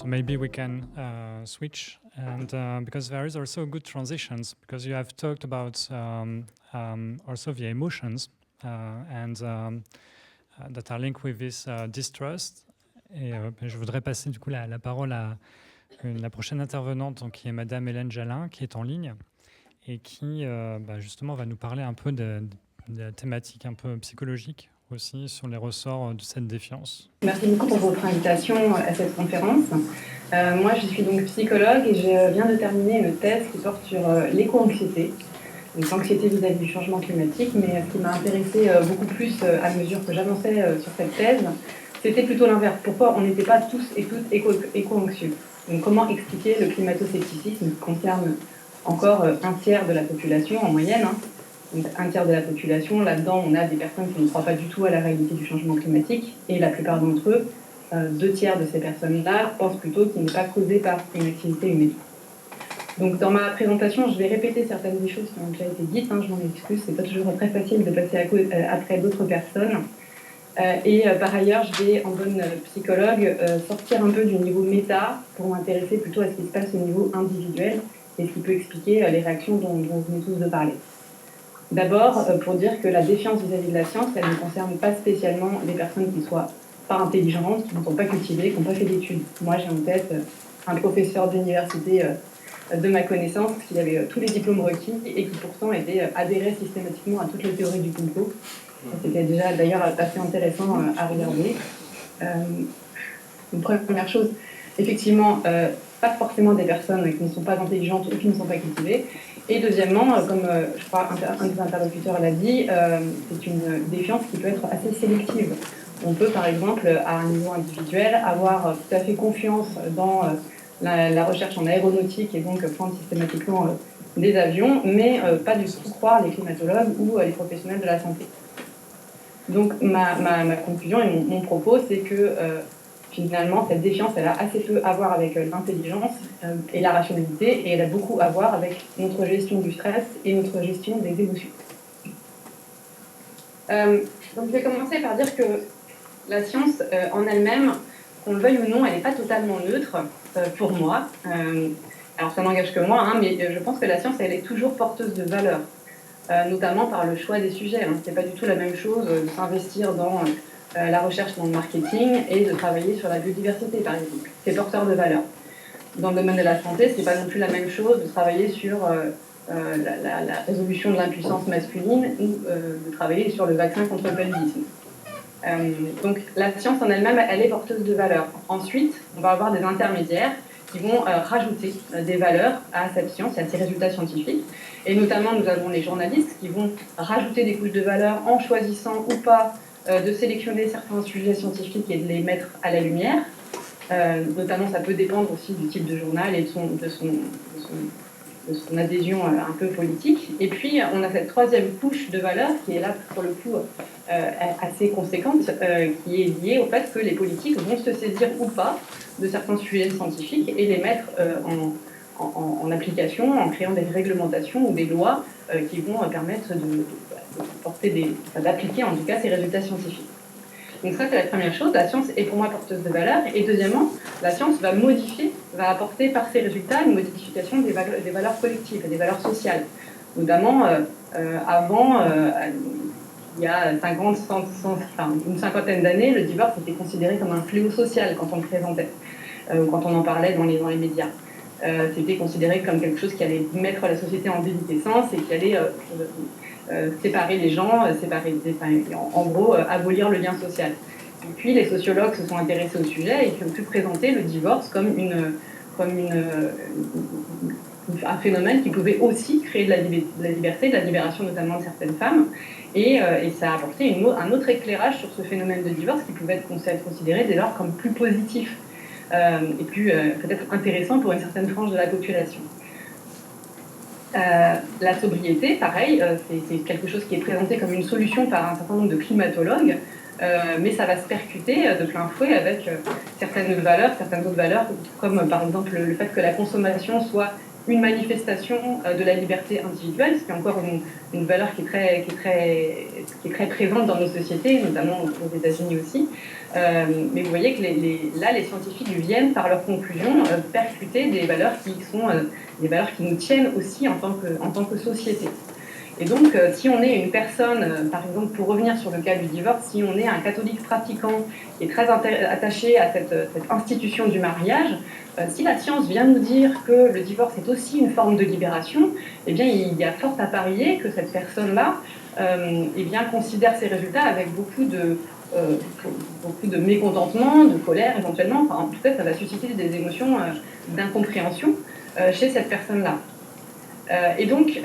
So maybe we can switch, and because there is also good transitions, because you have talked about also the emotions and that are linked with this distrust. Et je voudrais passer du coup la parole à la prochaine intervenante, donc, qui est Madame Hélène Jalin, qui est en ligne et qui justement va nous parler un peu de la thématique un peu psychologique aussi sur les ressorts de cette défiance. Merci beaucoup pour votre invitation à cette conférence. Moi, je suis donc psychologue et je viens de terminer une thèse qui porte sur l'éco-anxiété, donc l'anxiété vis-à-vis du changement climatique, mais ce qui m'a intéressée beaucoup plus à mesure que j'avançais sur cette thèse, c'était plutôt l'inverse. Pourquoi on n'était pas tous et toutes éco-anxieux? Donc comment expliquer le climato-scepticisme qui concerne encore un tiers de la population en moyenne, hein. Donc, un tiers de la population, là-dedans, on a des personnes qui ne croient pas du tout à la réalité du changement climatique, et la plupart d'entre eux, 2 tiers de ces personnes-là, pensent plutôt qu'il n'est pas causé par une activité humaine. Donc, dans ma présentation, je vais répéter certaines des choses qui ont déjà été dites, hein, je m'en excuse, c'est pas toujours très facile de passer après d'autres personnes. Par ailleurs, je vais, en bonne psychologue, sortir un peu du niveau méta pour m'intéresser plutôt à ce qui se passe au niveau individuel et ce qui peut expliquer les réactions dont vous venez tous de parler. D'abord, pour dire que la défiance vis-à-vis de la science, elle ne concerne pas spécialement les personnes qui ne soient pas intelligentes, qui ne sont pas cultivées, qui n'ont pas fait d'études. Moi, j'ai en tête un professeur d'université de ma connaissance qui avait tous les diplômes requis et qui pourtant adhérait systématiquement à toutes les théories du complot. C'était déjà d'ailleurs assez intéressant à regarder. Une première chose, effectivement, pas forcément des personnes qui ne sont pas intelligentes ou qui ne sont pas cultivées. Et deuxièmement, comme je crois un des interlocuteurs l'a dit, c'est une défiance qui peut être assez sélective. On peut par exemple, à un niveau individuel, avoir tout à fait confiance dans la recherche en aéronautique et donc prendre systématiquement des avions, mais pas du tout croire les climatologues ou les professionnels de la santé. Donc ma conclusion et mon propos, c'est que finalement, cette défiance, elle a assez peu à voir avec l'intelligence et la rationalité, et elle a beaucoup à voir avec notre gestion du stress et notre gestion des émotions. Donc je vais commencer par dire que la science en elle-même, qu'on le veuille ou non, elle n'est pas totalement neutre pour moi. Alors ça n'engage que moi, hein, mais je pense que la science, elle est toujours porteuse de valeurs, notamment par le choix des sujets. Hein. Ce n'est pas du tout la même chose de s'investir dans la recherche dans le marketing et de travailler sur la biodiversité, par exemple. C'est porteur de valeur. Dans le domaine de la santé, ce n'est pas non plus la même chose de travailler sur la résolution de l'impuissance masculine ou de travailler sur le vaccin contre le paludisme. Donc la science en elle-même, elle est porteuse de valeur. Ensuite, on va avoir des intermédiaires qui vont rajouter des valeurs à cette science et à ces résultats scientifiques. Et notamment, nous avons les journalistes qui vont rajouter des couches de valeur en choisissant ou pas de sélectionner certains sujets scientifiques et de les mettre à la lumière. Notamment, ça peut dépendre aussi du type de journal et de son adhésion un peu politique. Et puis, on a cette troisième couche de valeur qui est là, pour le coup, assez conséquente, qui est liée au fait que les politiques vont se saisir ou pas de certains sujets scientifiques et les mettre en application, en créant des réglementations ou des lois qui vont permettre d'appliquer en tout cas ces résultats scientifiques. Donc ça, c'est la première chose. La science est pour moi porteuse de valeur. Et deuxièmement, la science va apporter par ses résultats une modification des valeurs collectives et des valeurs sociales. Notamment, avant, il y a une cinquantaine d'années, le divorce était considéré comme un fléau social quand on le présentait, quand on en parlait dans les médias. C'était considéré comme quelque chose qui allait mettre la société en déliquescence et qui allait séparer les gens, en gros, abolir le lien social. Et puis les sociologues se sont intéressés au sujet et qui ont pu présenter le divorce comme un phénomène qui pouvait aussi créer de la liberté, de la libération notamment de certaines femmes. Et ça a apporté un autre éclairage sur ce phénomène de divorce qui pouvait être considéré dès lors comme plus positif et plus peut-être intéressant pour une certaine frange de la population. La sobriété, pareil, c'est quelque chose qui est présenté comme une solution par un certain nombre de climatologues, mais ça va se percuter de plein fouet avec certaines autres valeurs, comme par exemple le fait que la consommation soit une manifestation de la liberté individuelle, ce qui est encore une valeur qui est très présente dans nos sociétés, notamment aux États-Unis aussi. Mais vous voyez que là, les scientifiques viennent, par leurs conclusions, percuter des valeurs qui sont des valeurs qui nous tiennent aussi en tant que société. Et donc, si on est une personne, par exemple, pour revenir sur le cas du divorce, si on est un catholique pratiquant qui est très attaché à cette institution du mariage, si la science vient nous dire que le divorce est aussi une forme de libération, eh bien, il y a fort à parier que cette personne-là eh bien, considère ses résultats avec beaucoup de mécontentement, de colère éventuellement. Enfin, en tout cas, ça va susciter des émotions d'incompréhension chez cette personne-là. Et donc,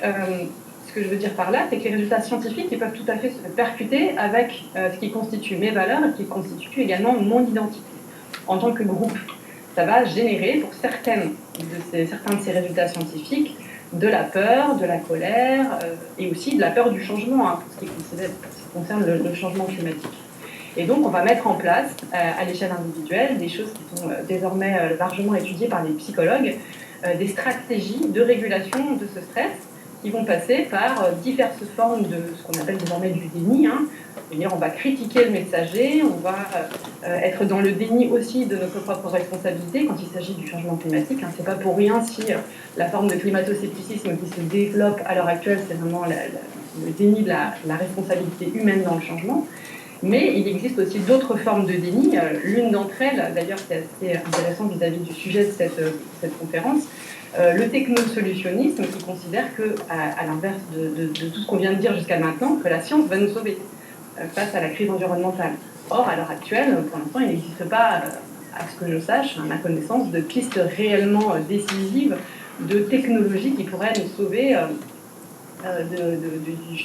ce que je veux dire par là, c'est que les résultats scientifiques ils peuvent tout à fait se percuter avec ce qui constitue mes valeurs et qui constitue également mon identité en tant que groupe. Ça va générer pour certains de ces résultats scientifiques de la peur, de la colère et aussi de la peur du changement, hein, pour ce qui concerne le changement climatique. Et donc, on va mettre en place, à l'échelle individuelle, des choses qui sont désormais largement étudiées par les psychologues, des stratégies de régulation de ce stress qui vont passer par diverses formes de ce qu'on appelle désormais du déni. Hein. C'est-à-dire, on va critiquer le messager, on va être dans le déni aussi de notre propre responsabilité quand il s'agit du changement climatique. Hein. C'est pas pour rien si la forme de climato-scepticisme qui se développe à l'heure actuelle, c'est vraiment le déni de la responsabilité humaine dans le changement. Mais il existe aussi d'autres formes de déni. L'une d'entre elles, d'ailleurs, c'est assez intéressant vis-à-vis du sujet de cette conférence, le technosolutionnisme qui considère que, à l'inverse de tout ce qu'on vient de dire jusqu'à maintenant, que la science va nous sauver face à la crise environnementale. Or, à l'heure actuelle, pour l'instant, il n'existe pas, à ce que je sache, à ma connaissance, de pistes réellement décisives de technologies qui pourraient nous sauver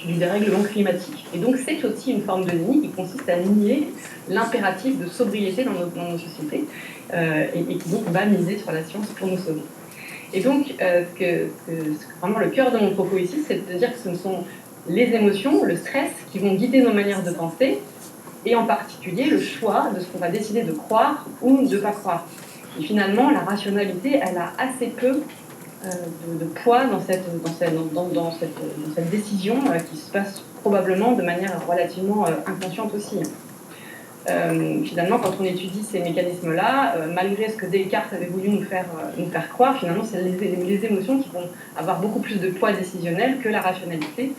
du dérèglement climatique. Et donc, c'est aussi une forme de déni qui consiste à nier l'impératif de sobriété dans nos sociétés et qui donc va miser sur la science pour nous sauver. Et donc, vraiment le cœur de mon propos ici, c'est de dire que ce sont les émotions, le stress, qui vont guider nos manières de penser, et en particulier le choix de ce qu'on va décider de croire ou de ne pas croire. Et finalement, la rationalité, elle a assez peu de poids dans cette décision qui se passe probablement de manière relativement inconsciente aussi. Finalement, quand on étudie ces mécanismes-là, malgré ce que Descartes avait voulu nous faire croire, finalement, c'est les émotions qui vont avoir beaucoup plus de poids décisionnel que la rationalité.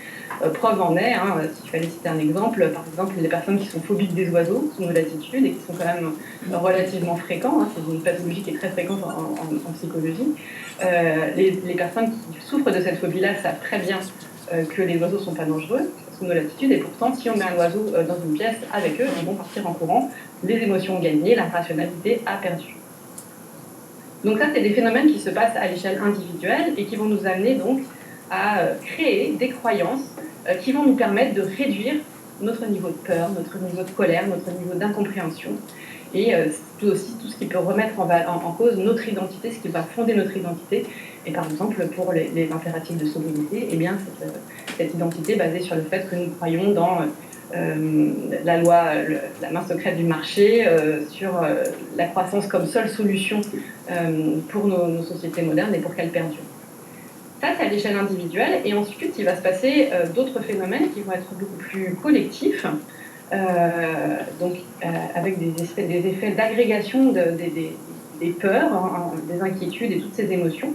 Preuve en est, hein, s'il fallait citer un exemple, par exemple, les personnes qui sont phobiques des oiseaux sous nos latitudes et qui sont quand même relativement fréquents, hein, c'est une pathologie qui est très fréquente en psychologie. Les personnes qui souffrent de cette phobie-là savent très bien que les oiseaux ne sont pas dangereux sous nos latitudes, et pourtant, si on met un oiseau dans une pièce avec eux, ils vont partir en courant, les émotions ont gagné, la rationalité a perdu. Donc ça, c'est des phénomènes qui se passent à l'échelle individuelle et qui vont nous amener donc à créer des croyances qui vont nous permettre de réduire notre niveau de peur, notre niveau de colère, notre niveau d'incompréhension, et tout ce qui peut remettre en cause notre identité, ce qui va fonder notre identité. Et par exemple, pour les impératifs de sobriété, eh bien, cette identité basée sur le fait que nous croyons dans la loi, la main secrète du marché, sur la croissance comme seule solution pour nos sociétés modernes et pour qu'elles perdurent. Ça, c'est à l'échelle individuelle. Et ensuite, il va se passer d'autres phénomènes qui vont être beaucoup plus collectifs, avec des effets d'agrégation des peurs, hein, des inquiétudes et toutes ces émotions.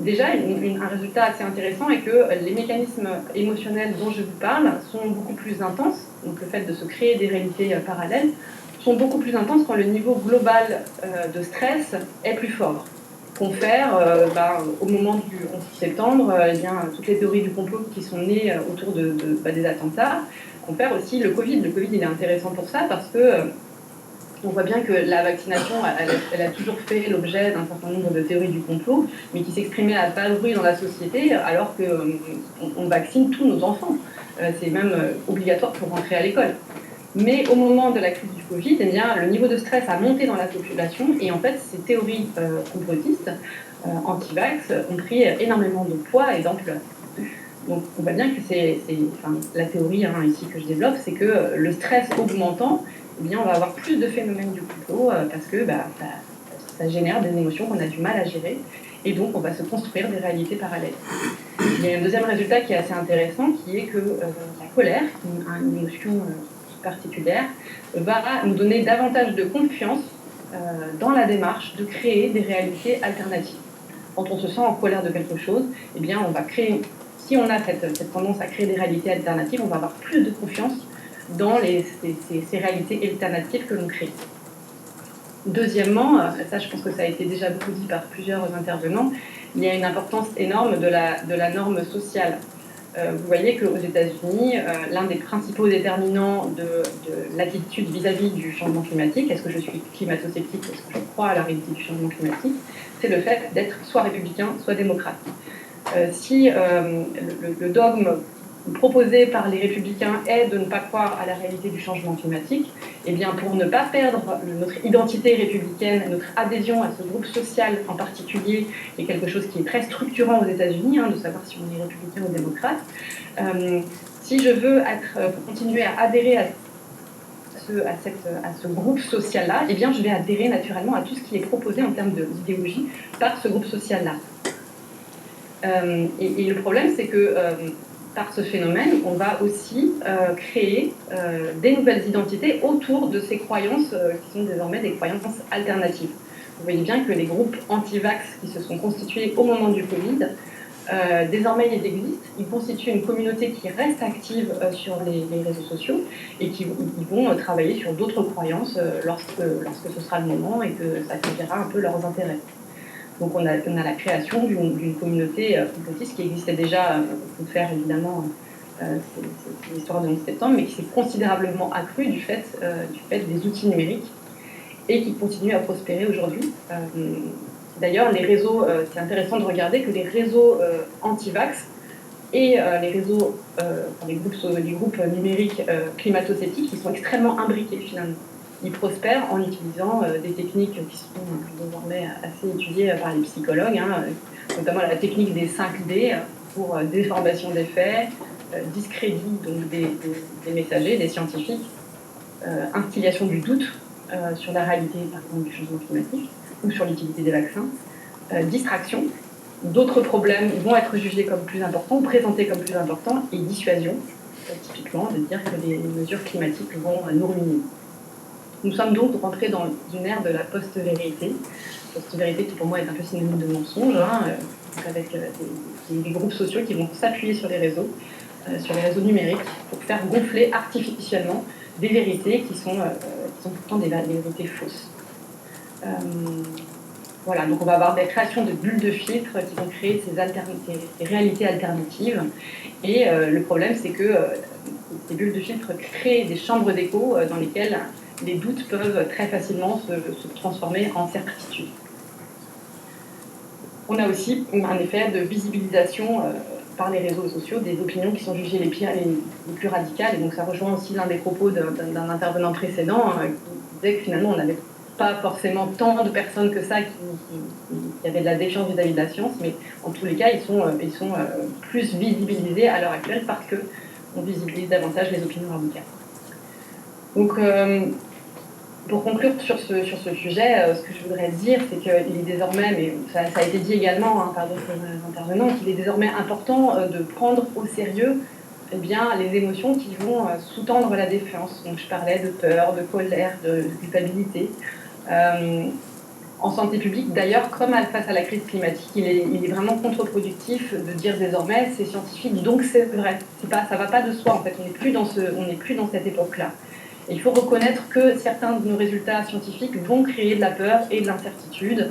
Déjà, un résultat assez intéressant est que les mécanismes émotionnels dont je vous parle sont beaucoup plus intenses, donc le fait de se créer des réalités parallèles, sont beaucoup plus intenses quand le niveau global de stress est plus fort. Confère, au moment du 11 septembre, eh bien, toutes les théories du complot qui sont nées autour des attentats, confère aussi le Covid. Le Covid, il est intéressant pour ça parce que on voit bien que la vaccination, elle a toujours fait l'objet d'un certain nombre de théories du complot, mais qui s'exprimaient à bas bruit dans la société, alors qu'on vaccine tous nos enfants. C'est même obligatoire pour rentrer à l'école. Mais au moment de la crise du Covid, eh bien, le niveau de stress a monté dans la population, et en fait, ces théories complotistes, anti-vax, ont pris énormément de poids et d'ampleur. Donc on voit bien que la théorie ici que je développe, c'est que le stress augmentant, eh bien, on va avoir plus de phénomènes du complot parce que ça génère des émotions qu'on a du mal à gérer. Et donc, on va se construire des réalités parallèles. Il y a un deuxième résultat qui est assez intéressant, qui est que la colère, une émotion particulière, va nous donner davantage de confiance dans la démarche de créer des réalités alternatives. Quand on se sent en colère de quelque chose, eh bien, on va créer, si on a cette tendance à créer des réalités alternatives, on va avoir plus de confiance dans ces réalités alternatives que l'on crée. Deuxièmement, ça je pense que ça a été déjà beaucoup dit par plusieurs intervenants, il y a une importance énorme de la norme sociale. Vous voyez qu'aux États-Unis, l'un des principaux déterminants de l'attitude vis-à-vis du changement climatique, est-ce que je suis climato-sceptique, est-ce que je crois à la réalité du changement climatique, c'est le fait d'être soit républicain, soit démocrate. Si le dogme proposé par les républicains est de ne pas croire à la réalité du changement climatique, eh bien pour ne pas perdre notre identité républicaine, notre adhésion à ce groupe social en particulier, est quelque chose qui est très structurant aux États-Unis, de savoir si on est républicain ou démocrate. Si je veux continuer à adhérer à ce groupe social-là, eh bien je vais adhérer naturellement à tout ce qui est proposé en termes d'idéologie par ce groupe social-là. Et le problème, c'est que par ce phénomène, on va aussi créer des nouvelles identités autour de ces croyances qui sont désormais des croyances alternatives. Vous voyez bien que les groupes anti-vax qui se sont constitués au moment du Covid, désormais ils existent, ils constituent une communauté qui reste active sur les réseaux sociaux et qui vont travailler sur d'autres croyances lorsque ce sera le moment et que ça servira un peu leurs intérêts. Donc on a la création d'une communauté complotiste qui existait déjà, pour faire évidemment l'histoire de 11 septembre, mais qui s'est considérablement accrue du fait des outils numériques et qui continue à prospérer aujourd'hui. D'ailleurs, les réseaux, c'est intéressant de regarder que les réseaux anti-vax et les groupes numériques climato-sceptiques, ils sont extrêmement imbriqués finalement. Ils prospèrent en utilisant des techniques qui sont désormais assez étudiées par les psychologues, notamment la technique des 5D pour déformation des faits, discrédit donc des messagers, des scientifiques, instillation du doute sur la réalité par exemple, du changement climatique ou sur l'utilité des vaccins, distraction. D'autres problèmes vont être jugés comme plus importants, présentés comme plus importants, et dissuasion, typiquement, de dire que les mesures climatiques vont nous ruiner. Nous sommes donc rentrés dans une ère de la post-vérité, post-vérité qui pour moi est un peu synonyme de mensonge, avec des groupes sociaux qui vont s'appuyer sur les réseaux numériques pour faire gonfler artificiellement des vérités qui sont pourtant des vérités fausses. Voilà, donc on va avoir des créations de bulles de filtres qui vont créer ces réalités alternatives. Et le problème, c'est que ces bulles de filtres créent des chambres d'écho dans lesquelles les doutes peuvent très facilement se transformer en certitude. On a aussi un effet de visibilisation par les réseaux sociaux des opinions qui sont jugées les plus radicales. Et donc ça rejoint aussi l'un des propos d'un intervenant précédent qui disait que finalement on n'avait pas forcément tant de personnes que ça qui avaient de la défiance vis-à-vis de la science, mais en tous les cas ils sont plus visibilisés à l'heure actuelle parce qu'on visibilise davantage les opinions radicales. Donc pour conclure sur ce sujet, ce que je voudrais dire, c'est qu'il est désormais, mais ça a été dit également par d'autres intervenants, qu'il est désormais important de prendre au sérieux les émotions qui vont sous-tendre la défiance. Donc je parlais de peur, de colère, de culpabilité. En santé publique, d'ailleurs, comme face à la crise climatique, il est vraiment contre-productif de dire désormais c'est scientifique, donc c'est vrai. Ça ne va pas de soi, en fait. On n'est plus dans cette époque-là. Il faut reconnaître que certains de nos résultats scientifiques vont créer de la peur et de l'incertitude,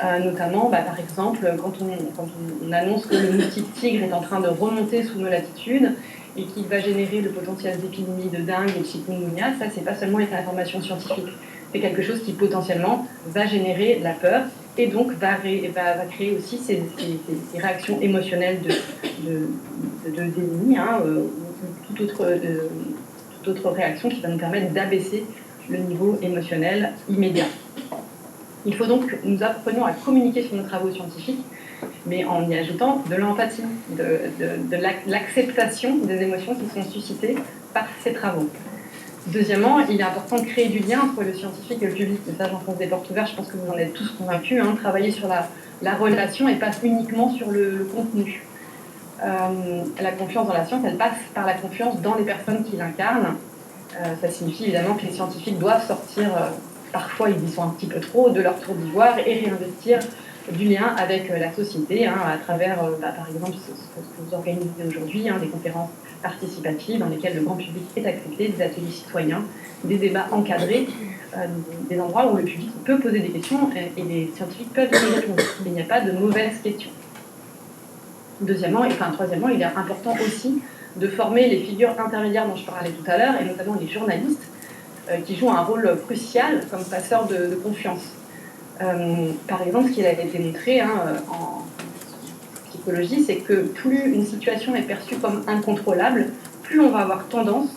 notamment, par exemple, quand on annonce que le moustique tigre est en train de remonter sous nos latitudes et qu'il va générer de potentielles épidémies de dengue et de chikungunya, ça, c'est pas seulement une information scientifique, c'est quelque chose qui potentiellement va générer de la peur et donc va créer aussi ces réactions émotionnelles de déni, ou toute autre réaction qui va nous permettre d'abaisser le niveau émotionnel immédiat. Il faut donc que nous apprenions à communiquer sur nos travaux scientifiques, mais en y ajoutant de l'empathie, de l'acceptation des émotions qui sont suscitées par ces travaux. Deuxièmement, il est important de créer du lien entre le scientifique et le public. Et ça, j'enfonce des portes ouvertes, je pense que vous en êtes tous convaincus. Travailler sur la relation et pas uniquement sur le contenu. La confiance dans la science, elle passe par la confiance dans les personnes qui l'incarnent. Ça signifie évidemment que les scientifiques doivent sortir, parfois ils y sont un petit peu trop, de leur tour d'ivoire et réinvestir du lien avec la société, à travers, par exemple, ce que vous organisez aujourd'hui, des conférences participatives dans lesquelles le grand public est accepté, des ateliers citoyens, des débats encadrés, des endroits où le public peut poser des questions et les scientifiques peuvent y répondre. Il n'y a pas de mauvaises questions. Troisièmement, il est important aussi de former les figures intermédiaires dont je parlais tout à l'heure, et notamment les journalistes, qui jouent un rôle crucial comme passeurs de confiance. Par exemple, ce qu'il a été montré en psychologie, c'est que plus une situation est perçue comme incontrôlable, plus on va avoir tendance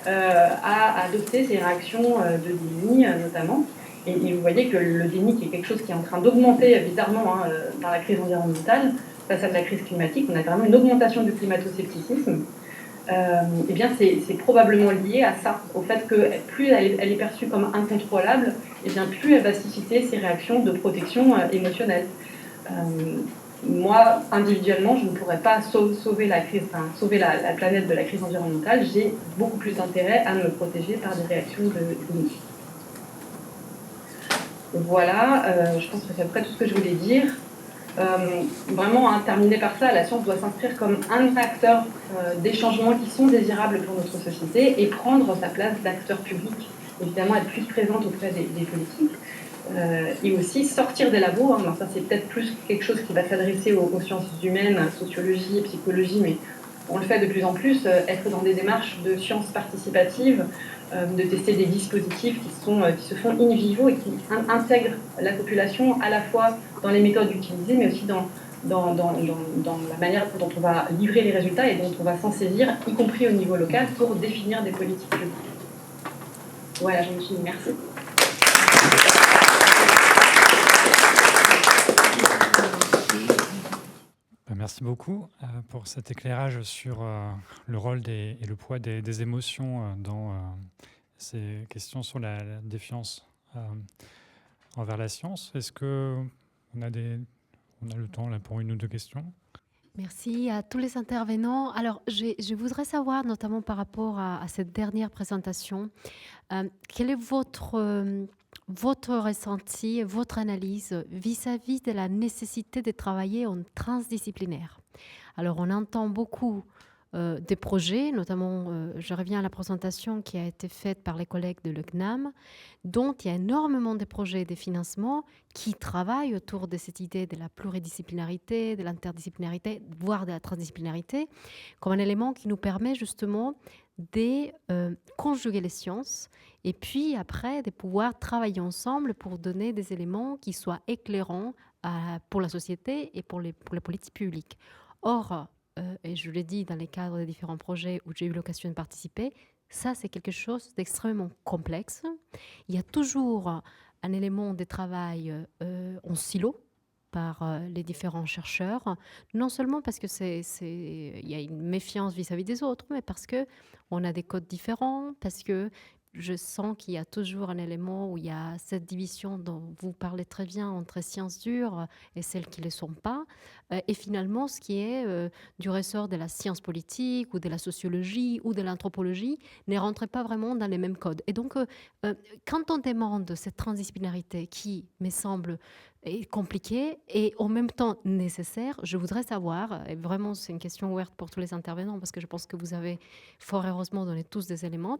à adopter ces réactions de déni, notamment. Et vous voyez que le déni, qui est quelque chose qui est en train d'augmenter bizarrement dans la crise environnementale, face à la crise climatique, on a vraiment une augmentation du climato-scepticisme. Eh bien, c'est probablement lié à ça, au fait que plus elle est perçue comme incontrôlable, eh bien, plus elle va susciter ces réactions de protection émotionnelle. Moi, individuellement, je ne pourrais pas sauver la planète de la crise environnementale. J'ai beaucoup plus d'intérêt à me protéger par des réactions de déni. Voilà, je pense que c'est à peu près tout ce que je voulais dire. Vraiment, terminer par ça, la science doit s'inscrire comme un acteur des changements qui sont désirables pour notre société et prendre sa place d'acteur public, évidemment être plus présente auprès des politiques, et aussi sortir des labos. Alors ça, c'est peut-être plus quelque chose qui va s'adresser aux sciences humaines, sociologie, psychologie, mais on le fait de plus en plus, être dans des démarches de sciences participatives, de tester des dispositifs qui se font in vivo et qui intègrent la population à la fois dans les méthodes utilisées, mais aussi dans la manière dont on va livrer les résultats et dont on va s'en saisir, y compris au niveau local, pour définir des politiques publiques. Voilà, j'en finis. Merci. Merci beaucoup pour cet éclairage sur le rôle et le poids des émotions dans ces questions sur la défiance envers la science. Est-ce qu'on a le temps là, pour une ou deux questions? Merci à tous les intervenants. Alors, je voudrais savoir, notamment par rapport à cette dernière présentation, quel est votre ressenti, votre analyse vis-à-vis de la nécessité de travailler en transdisciplinaire? Alors, on entend beaucoup des projets, notamment, je reviens à la présentation qui a été faite par les collègues de l'UCNAM, dont il y a énormément de projets et de financements qui travaillent autour de cette idée de la pluridisciplinarité, de l'interdisciplinarité, voire de la transdisciplinarité, comme un élément qui nous permet justement de conjuguer les sciences et puis après de pouvoir travailler ensemble pour donner des éléments qui soient éclairants pour la société et pour les politiques publiques. Or, et je l'ai dit dans les cadres des différents projets où j'ai eu l'occasion de participer, ça c'est quelque chose d'extrêmement complexe. Il y a toujours un élément de travail en silo par les différents chercheurs, non seulement parce que il y a une méfiance vis-à-vis des autres, mais parce qu'on a des codes différents, parce que je sens qu'il y a toujours un élément où il y a cette division dont vous parlez très bien entre sciences dures et celles qui ne le sont pas. Et finalement, ce qui est du ressort de la science politique ou de la sociologie ou de l'anthropologie ne rentre pas vraiment dans les mêmes codes. Et donc, quand on demande cette transdisciplinarité qui, me semble, est compliquée et en même temps nécessaire, je voudrais savoir, et vraiment c'est une question ouverte pour tous les intervenants parce que je pense que vous avez fort heureusement donné tous des éléments,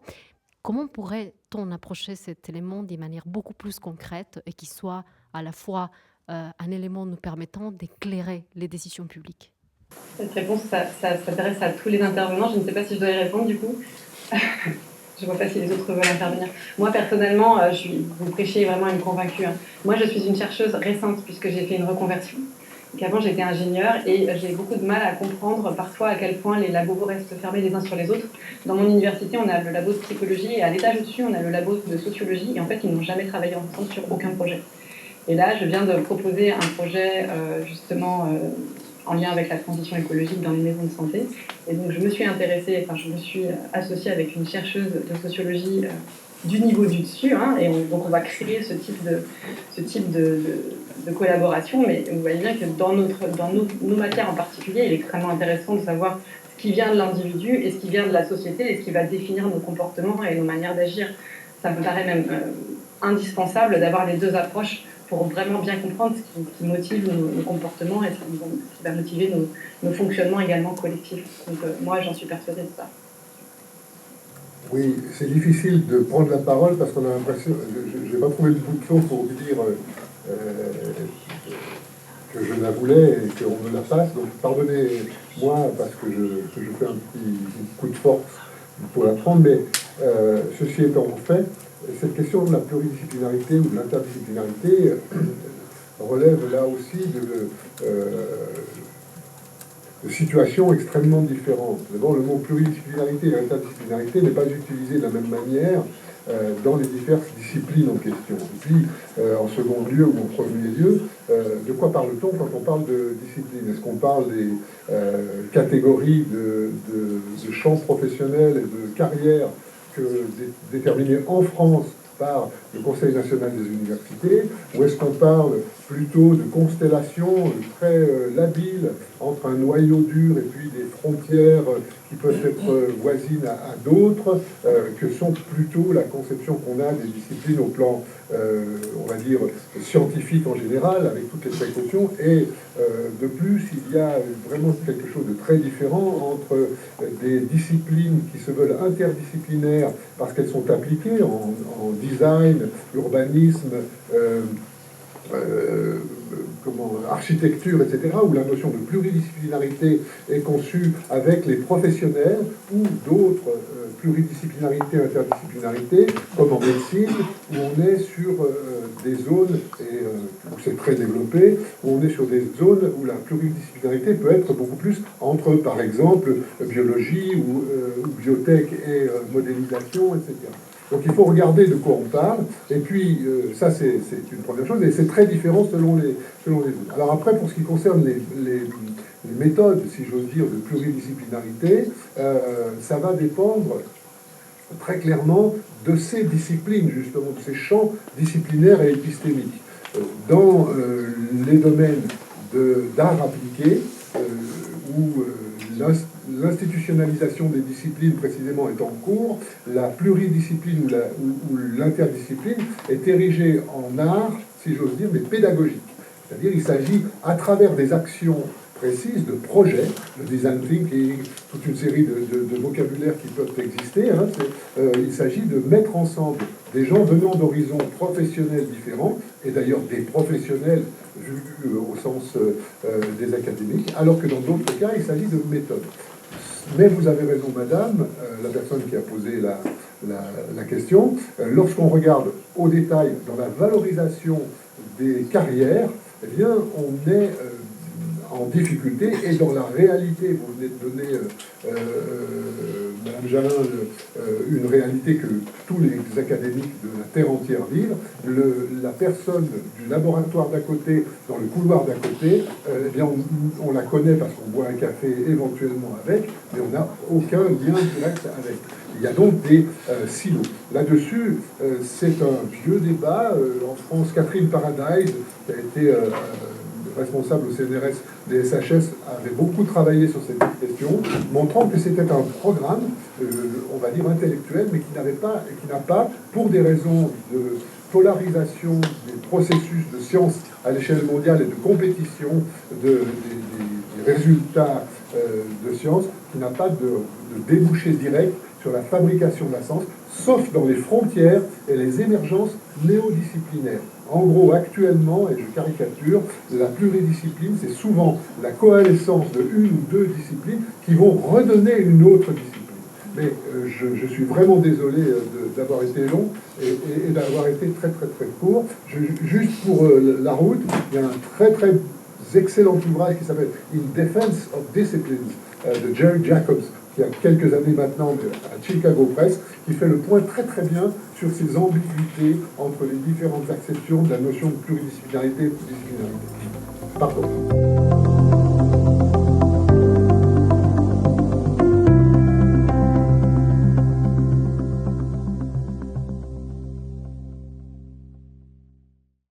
comment pourrait-on approcher cet élément d'une manière beaucoup plus concrète et qui soit à la fois un élément nous permettant d'éclairer les décisions publiques? Cette réponse, ça s'adresse à tous les intervenants. Je ne sais pas si je dois y répondre du coup. Je ne vois pas si les autres veulent intervenir. Moi, personnellement, vous prêchez vraiment une convaincue. Moi, je suis une chercheuse récente puisque j'ai fait une reconversion. Avant, j'étais ingénieure et j'ai beaucoup de mal à comprendre parfois à quel point les labos restent fermés les uns sur les autres. Dans mon université, on a le labo de psychologie et à l'étage au-dessus, on a le labo de sociologie. Et en fait, ils n'ont jamais travaillé ensemble sur aucun projet. Et là, je viens de proposer un projet justement en lien avec la transition écologique dans les maisons de santé. Et donc je me suis associée avec une chercheuse de sociologie du niveau du dessus, hein, et donc on va créer ce type de collaboration, mais vous voyez bien que dans nos matières en particulier, il est extrêmement intéressant de savoir ce qui vient de l'individu et ce qui vient de la société et ce qui va définir nos comportements et nos manières d'agir. Ça me paraît même indispensable d'avoir les deux approches pour vraiment bien comprendre ce qui motive nos comportements et ce qui va motiver nos fonctionnements également collectifs. Donc moi, j'en suis persuadée de ça. Oui, c'est difficile de prendre la parole parce qu'on a l'impression, je n'ai pas trouvé le bouton pour dire que je la voulais et qu'on me la fasse. Donc pardonnez-moi parce que je fais un petit coup de force pour la prendre, mais ceci étant fait, cette question de la pluridisciplinarité ou de l'interdisciplinarité relève là aussi de situations extrêmement différentes. D'abord, le mot pluridisciplinarité et interdisciplinarité n'est pas utilisé de la même manière dans les diverses disciplines en question. Et puis, en second lieu ou en premier lieu, de quoi parle-t-on quand on parle de discipline? Est-ce qu'on parle des catégories de champs professionnels et de carrières déterminées en France par le Conseil national des universités, ou est-ce qu'on parle plutôt de constellations très labiles entre un noyau dur et puis des frontières qui peuvent être voisines à d'autres, que sont plutôt la conception qu'on a des disciplines au plan, on va dire, scientifique en général, avec toutes les précautions, et de plus, il y a vraiment quelque chose de très différent entre des disciplines qui se veulent interdisciplinaires parce qu'elles sont appliquées en design, urbanisme, architecture, etc., où la notion de pluridisciplinarité est conçue avec les professionnels, ou d'autres pluridisciplinarité, interdisciplinarité, comme en médecine, où on est sur des zones, où c'est très développé, où on est sur des zones où la pluridisciplinarité peut être beaucoup plus entre, par exemple, biologie ou biotech et modélisation, etc. Donc il faut regarder de quoi on parle, et puis ça c'est une première chose, et c'est très différent selon les zones. Alors après, pour ce qui concerne les méthodes, si j'ose dire, de pluridisciplinarité, ça va dépendre très clairement de ces disciplines, justement, de ces champs disciplinaires et épistémiques. Dans les domaines d'art appliqué, où l'institutionnalisation des disciplines précisément est en cours, la pluridiscipline ou l'interdiscipline est érigée en art, si j'ose dire, mais pédagogique. C'est-à-dire qu'il s'agit, à travers des actions précises, de projets, le design thinking, toute une série de vocabulaires qui peuvent exister, hein, il s'agit de mettre ensemble des gens venant d'horizons professionnels différents, et d'ailleurs des professionnels vus au sens des académiques, alors que dans d'autres cas, il s'agit de méthodes. Mais vous avez raison, madame, la personne qui a posé la question, lorsqu'on regarde au détail dans la valorisation des carrières, eh bien, on est en difficulté, et dans la réalité, vous venez de donner, Madame Jalin, une réalité que tous les académiques de la terre entière vivent. La personne du laboratoire d'à côté, dans le couloir d'à côté, eh bien, on la connaît parce qu'on boit un café éventuellement avec, mais on n'a aucun lien direct avec. Il y a donc des silos. Là-dessus, c'est un vieux débat. En France, Catherine Paradise, qui a été responsable au CNRS des SHS, avait beaucoup travaillé sur cette question, montrant que c'était un programme, on va dire intellectuel, mais qui n'a pas, pour des raisons de polarisation des processus de science à l'échelle mondiale et de compétition des résultats de science, qui n'a pas de débouché direct sur la fabrication de la science, sauf dans les frontières et les émergences néodisciplinaires. En gros, actuellement, et je caricature, la pluridiscipline, c'est souvent la coalescence de une ou deux disciplines qui vont redonner une autre discipline. Mais je suis vraiment désolé d'avoir été long et d'avoir été très très très court. Juste pour la route, il y a un très très excellent ouvrage qui s'appelle In Defense of Disciplines de Jerry Jacobs, qui a quelques années maintenant à Chicago Press, qui fait le point très très bien sur ces ambiguïtés entre les différentes acceptions de la notion de pluridisciplinarité et de disciplinarité. Pardon.